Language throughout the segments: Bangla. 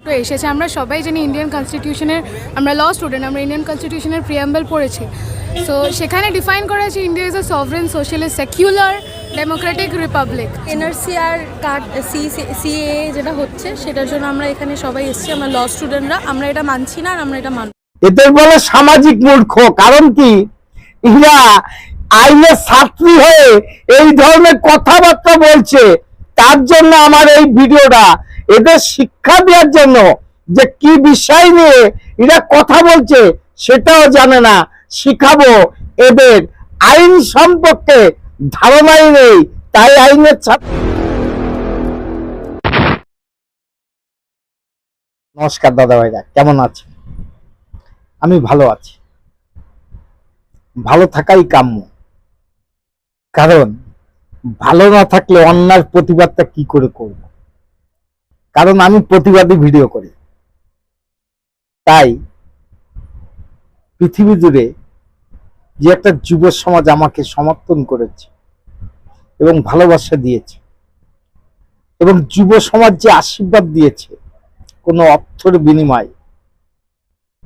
তো এসেছে আমরা সবাই জানি ইন্ডিয়ান কনস্টিটিউশনের আমরা ল স্টুডেন্ট আমরা ইন্ডিয়ান কনস্টিটিউশনের প্রিয়াম্বল পড়েছি। সো সেখানে ডিফাইন করা আছে India is a sovereign socialist secular democratic republic. NRC আর কার্ড সিএ যেটা হচ্ছে সেটার জন্য আমরা এখানে সবাই এসেছি, আমরা ল স্টুডেন্টরা, আমরা এটা মানছি না আর আমরা এটা মানব। এদের বলে সামাজিক মূর্খ, কারণ কি এরা আইনের ছাত্রী হয়ে এই ধরনের কথাবার্তা বলছে। তার জন্য আমার এই ভিডিওটা এদের শিক্ষা দেওয়ার জন্য, যে কি বিষয় নিয়ে এরা কথা বলছে সেটাও জানে না, শিখাবো। এদের আইন সম্পর্কে ধারণাই নেই, তাই আইনের ছাত্র। নমস্কার দাদা ভাইরা, কেমন আছেন? আমি ভালো আছি, ভালো থাকাই কাম্য। কারণ ভালো না থাকলে অন্যার প্রতিবাদটা কি করে করব? কারণ আমি প্রতিবাদী ভিডিও করি, তাই পৃথিবী জুড়ে যে একটা যুব সমাজ আমাকে সমর্থন করেছে এবং ভালোবাসা দিয়েছে, এবং যুব সমাজ যে আশীর্বাদ দিয়েছে কোনো অর্থের বিনিময়,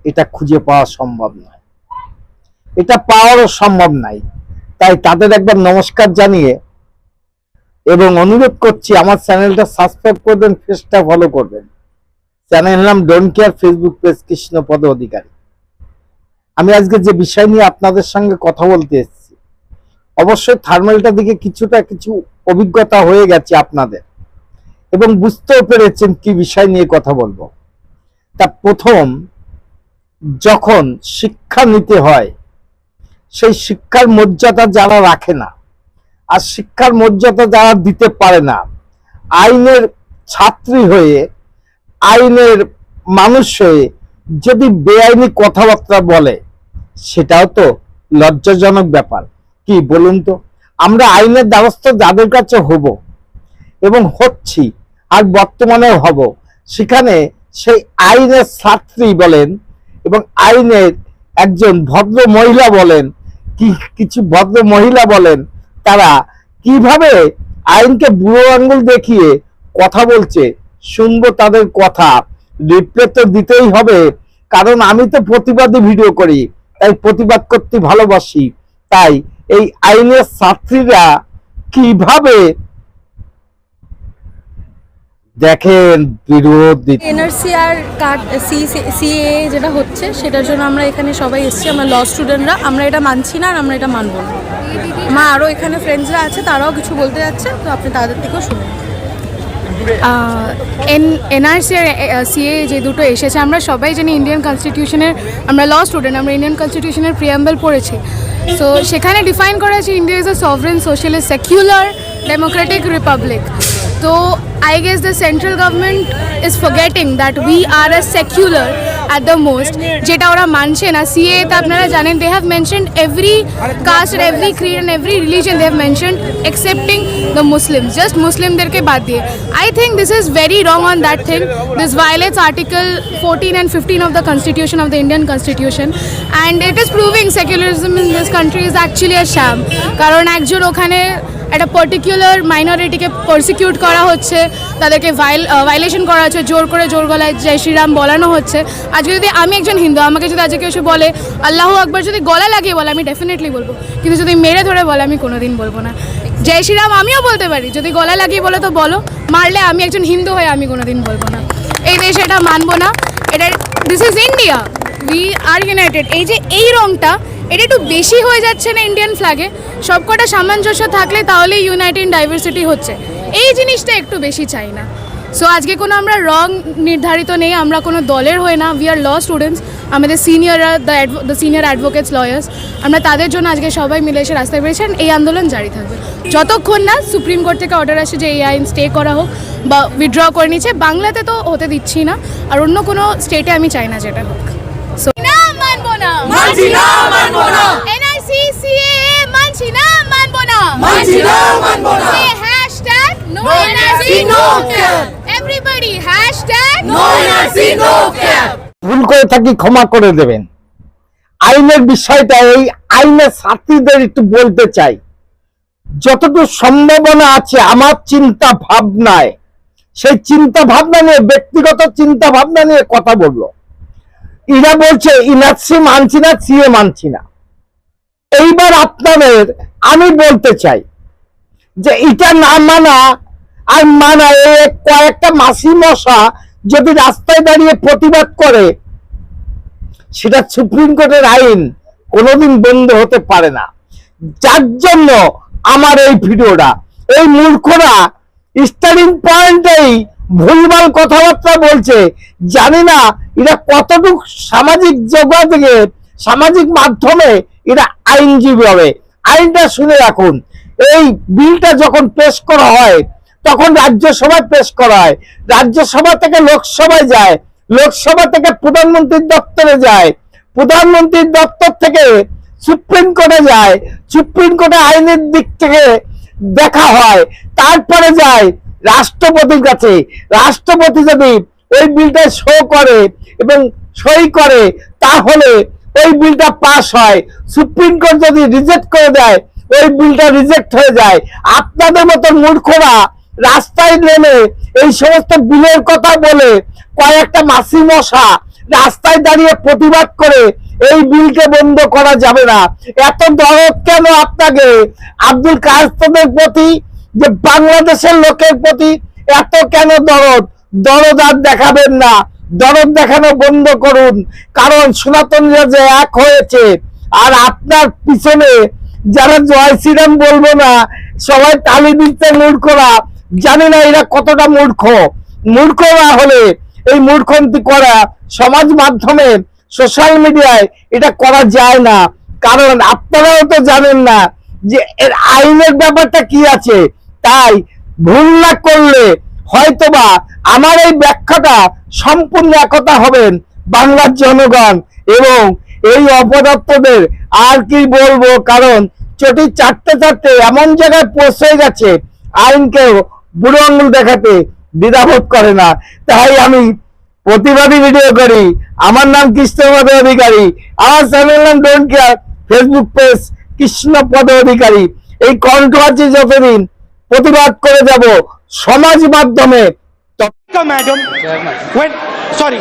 এটা খুঁজে পাওয়া সম্ভব নয়, এটা পাওয়ারও সম্ভব নাই। তাই তাদের একবার নমস্কার জানিয়ে এবং অনুরোধ করছি আমার চ্যানেলটা সাবস্ক্রাইব করবেন, পেজটা ফলো করবেন। চ্যানেল নাম don't care, Facebook page Krishnapada Adhikari. আমি আজকে যে বিষয় নিয়ে আপনাদের সঙ্গে কথা বলতে এসেছি, অবশ্যই থার্মালটা দিকে কিছু অভিজ্ঞতা হয়ে গেছে আপনাদের, এবং বুঝতেও পেরেছেন কি বিষয় নিয়ে কথা বলবো। তা প্রথম, যখন শিক্ষা নিতে হয় সেই শিক্ষার মর্যাদা যারা রাখে না আর শিক্ষার মর্যাদা যারা দিতে পারে না, আইনের ছাত্রী হয়ে আইনের মানুষ হয়ে যদি বেআইনি কথাবার্তা বলে, সেটাও তো লজ্জাজনক ব্যাপার। কি বলুন তো? আমরা আইনের দ্বারস্থ যাদের কাছে হব এবং হচ্ছি আর বর্তমানে হব, সেখানে সেই আইনের ছাত্রী বলেন এবং আইনের একজন ভদ্র মহিলা বলেন, কিছু ভদ্র মহিলা বলেন, তারা কিভাবে আইনকে বুড়ো আঙ্গুল দেখিয়ে কথা বলছে, শুনবো তাদের কথা। রিপ্লে তো দিতেই হবে, কারণ আমি তো প্রতিবাদী ভিডিও করি, তাই প্রতিবাদ করতে ভালোবাসি। তাই এই আইনের ছাত্রীরা কিভাবে দেখেন বিরোধ। এনআরসি আর কার্ড সিএ যেটা হচ্ছে সেটার জন্য আমরা এখানে সবাই এসেছি, আমরা ল স্টুডেন্টরা, আমরা এটা মানছি না আর আমরা এটা মানব না। আমার আরও এখানে ফ্রেন্ডসরা আছে, তারাও কিছু বলতে যাচ্ছে, তো আপনি তাদের থেকেও শুনুন। এনআরসি আর সিএ যে দুটো এসেছে আমরা সবাই জানি ইন্ডিয়ান কনস্টিটিউশনের আমরা ল স্টুডেন্ট আমরা ইন্ডিয়ান কনস্টিটিউশনের প্রিয়াম্বল পড়েছি। সো সেখানে ডিফাইন করা আছে India is a sovereign socialist secular democratic Republic. তো I guess the central government is forgetting that we are a secular at the most, যেটা ওরা মানছে না। CA তে আপনারা জানেন they have mentioned every caste and every creed and every religion they have mentioned excepting the Muslims, just মুসলিমদেরকে বাদ দিয়ে। I think this is very wrong on that thing. This violates article 14 and 15 of the constitution of the Indian constitution, and it is proving secularism in this country is actually a sham, কারণ একজন ওখানে একটা পার্টিকুলার মাইনরিটিকে পারসিকিউট করা হচ্ছে, তাদেরকে ভাইলেশন করা হচ্ছে, জোর গলায় জয় শ্রীরাম বলানো হচ্ছে। আজকে যদি আমি একজন হিন্দু, আমাকে যদি আজকে কেউ বলে আল্লাহু আকবার, যদি গলা লাগিয়ে বলে আমি ডেফিনেটলি বলবো, কিন্তু যদি মেরে ধরে বলে আমি কোনোদিন বলবো না। জয় শ্রীরাম আমিও বলতে পারি, যদি গলা লাগিয়ে বলে তো বলো, মারলে আমি একজন হিন্দু হয়ে আমি কোনোদিন বলবো না। এই দেশে এটা মানবো না। এটা this is India, we are United. এই যে এই রংটা, এটা একটু বেশি হয়ে যাচ্ছে না ইন্ডিয়ান ফ্ল্যাগে? সবকটা সামঞ্জস্য থাকলে তাহলে ইউনাইটেড ডাইভার্সিটি হচ্ছে, এই জিনিসটা একটু বেশি চাই না। সো আজকে আমরা রং নির্ধারিত নেই, আমরা কোনো দলের হয়ে না, উই আর ল স্টুডেন্টস। আমাদের সিনিয়ররা দ্য সিনিয়র অ্যাডভোকেটস লয়ার্স, আমরা তাদের জন্য আজকে সবাই মিলে এসে রাস্তায় বেরিয়েছেন। এই আন্দোলন জারি থাকবে যতক্ষণ না সুপ্রিম কোর্ট থেকে অর্ডার আসে যে এই আইন স্টে করা হোক বা উইথড্র করে নিচ্ছে। বাংলাতে তো হতে দিচ্ছি না, আর অন্য কোনো স্টেটে আমি চাই না যেটা হোক। সো না মানবো না, মানছি না, মানবো না। এনআরসি সিএএ মানছি না, মানবো না, মানছি না, মানবো না। Hashtag no NRC no CAB, everybody hashtag no NRC no CAB. ভুল করে থাকি ক্ষমা করে দেবেন। আইনের বিষয়টা, এই আইনের ছাত্রীদের একটু বলতে চাই, যতটুকু সম্ভাবনা আছে আমার চিন্তা ভাবনায়, সেই চিন্তা ভাবনা নিয়ে, ব্যক্তিগত চিন্তা ভাবনা নিয়ে কথা বললো। এরা বলছে ইনার্সি মানছি না, সিএ মানছি না। এইবার আপনাদের আমি বলতে চাই যে এটা না মানা আর মানা, কয়েকটা মাসি মশা যদি রাস্তায় দাঁড়িয়ে প্রতিবাদ করে, সেটা সুপ্রিম কোর্টের আইন কোনোদিন বন্ধ হতে পারে না। যার জন্য আমার এই ভিডিওটা, এই মূর্খরা স্টার্টিং পয়েন্টেই ভুলভাল কথাবার্তা বলছে। জানি না এরা কতটুকু সামাজিক যোগাযোগে, সামাজিক মাধ্যমে এরা আইনজীবী হবে। আইনটা শুনে রাখুন, এই বিলটা যখন পেশ করা হয় তখন রাজ্যসভায় পেশ করা হয়, রাজ্যসভা থেকে লোকসভায় যায়, লোকসভা থেকে প্রধানমন্ত্রীর দপ্তরে যায়, প্রধানমন্ত্রীর দপ্তর থেকে সুপ্রিম কোর্টে যায়, সুপ্রিম কোর্টে আইনের দিক থেকে দেখা হয়, তারপরে যায় রাষ্ট্রপতির কাছে। রাষ্ট্রপতি যদি ওই বিলটা শো করে এবং সই করে, তাহলে ওই বিলটা পাস হয়। সুপ্রিম কোর্ট যদি রিজেক্ট করে দেয়, ওই বিলটা রিজেক্ট হয়ে যায়। আপনাদের মতো মূর্খরা রাস্তায় নেমে এই সমস্ত বিলের কথা বলে, কয়েকটা মাসি মশা রাস্তায় দাঁড়িয়ে প্রতিবাদ করে এই বিলকে বন্ধ করা যাবে না। এত দরদ কেন আপনাকে আব্দুল কায়েস্তাদের প্রতি, যে বাংলাদেশের লোকের প্রতি এত কেন দরদ? দরদ আর দেখাবেন না, দরদ দেখানো বন্ধ করুন। কারণ সনাতনীরা যে এক হয়েছে, আর আপনার পিছনে যারা জয় শ্রীরাম বলবো না, সবাই তালি দিচ্ছে মূর্খরা। জানি না এরা কতটা মূর্খ। মূর্খ না হলে এই মূর্খন্তি করা সমাজ মাধ্যমে, সোশ্যাল মিডিয়ায় এটা করা যায় না। কারণ আপনারাও তো জানেন না যে এর আইনের ব্যাপারটা কি আছে। তাই ভুল না করলে হয়তোবা আমার এই ব্যাখ্যাটা সম্পূর্ণ একতা হবেন বাংলার জনগণ এবং এই অপদার্থদের। আর কি বলবো, কারণ চটি চাটতে চাটতে এমন জায়গায় পৌঁছে গেছে, আইনকেও বুড়ো আঙুল দেখাতে দ্বিধাবোধ করে না। তাই আমি প্রতিবাদী ভিডিও করি। আমার নাম কৃষ্ণপদ অধিকারী, আমার চ্যানেল নাম don't care, Facebook page Krishnapada Adhikari. এই কন্ট্রোভার্সি যতদিন প্রতিবাদ করে যাব সমাজ মাধ্যমে। Madam, when sorry.